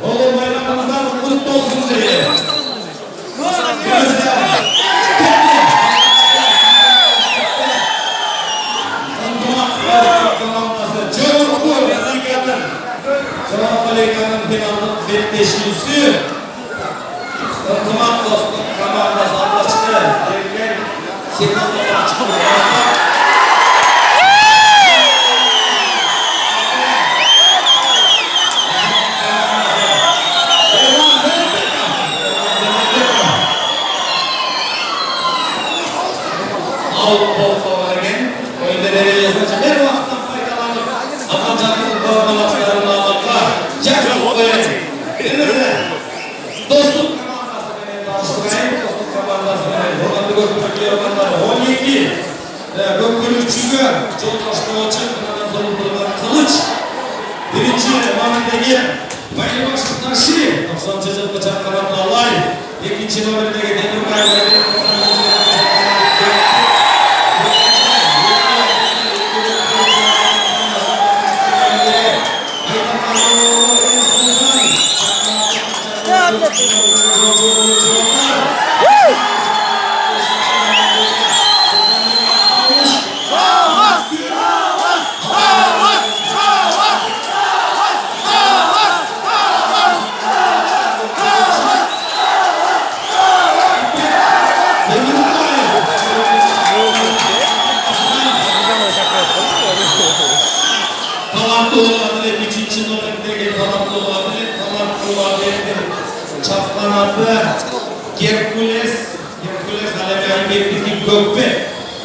Oğlum bayramımızdan kutlu olsun diye. Selamünaleyküm finalın beşincisi. Tamam dostum, tamam da salla çıkıyor. Gel, signallar çıkıyor. Bol favorgen, oyunları yazılacak her vakitten faydalanıp atacağınız bağlantılarını almaklar. Çakal oyun. Dostluk komandası benim danıştırayım. Dostluk komandası benim. Buradan da Gökbürük yorumları 12. Gökbürük 3. Çoltaşlı Oçak. Buradan sorumluluğu Kılıç. Birinci Muhammed Ege. Bayılbaş Taşı. 90 çocuk bıçak kanatlı Alay. İkinci numarada Demir Kayı'da.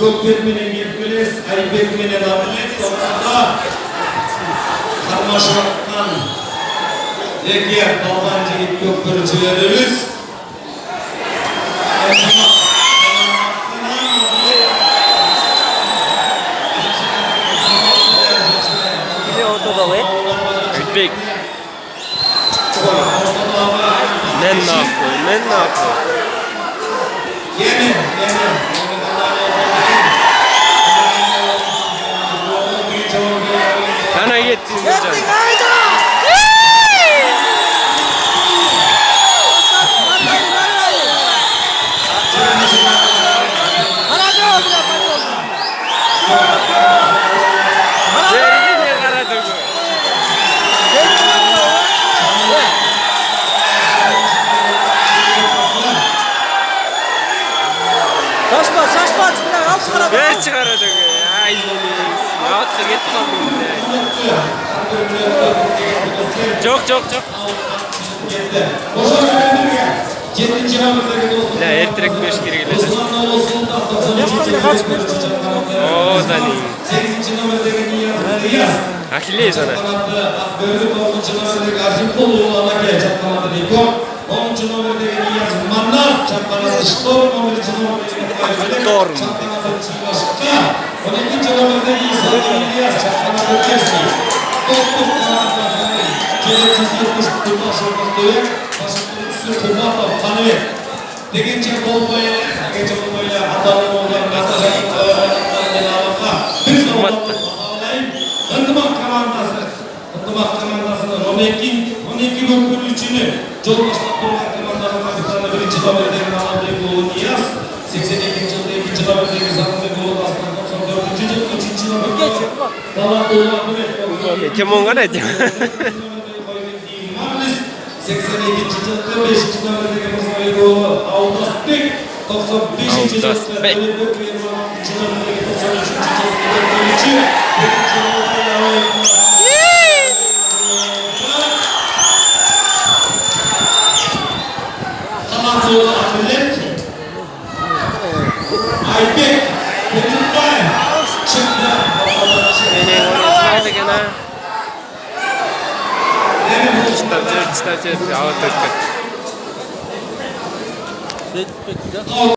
Gökbek menen Herkules, Aybek menen Adalet, sonunda karmaşıktan Eger Balbancı gibi Gökbürükçülerimiz Gülbek ne yapıyor? Yemin Sana gittin hocam. Şaşma al çıkara. Ver çıkaracak ya. Ay rahatça git Çok. La ertirek 5 kere geldi. Oo Dani. Akıllı sana. 10. numaradaki Niyaz Mannar, çapkanalı Ştor, 11. numaradaki Torun. çapkanalı Çivaşka, 12. numaradaki İsa Niyaz, çapkanalı Kesmi, Dostluk kanatlarını, Çeyresiz 70 kurma şortluğu, başlıklı üstü Kurmatov Tanrı, Degince Bolboy'la Adanın olan Gazaja'nın öğrenliklerinin alınma, bir zaman bağlayayım, Hındımak komandasını Romekin, 12 Gökbürük 3'ünü, Cumhurbaşkanı Kurmak Komandanı Kapitanı 1. Taberdeki Anadolu Oğlu Niyaz, 82. yılda 2. Taberdeki Zanlı Oğlu Aslan 94. yılda 3. Taberdeki Dalat Oğlu Ahmet Kemon kan aja. 82. yılda 5. Taberdeki Mustafa Oğlu Avdas Bek, 95. yılda 93. taberdeki 93. yılda Kanatlı Ahmet, Aybek, Bekir'den çıktı. Hadi gene. Çıtacı. Avat ettik.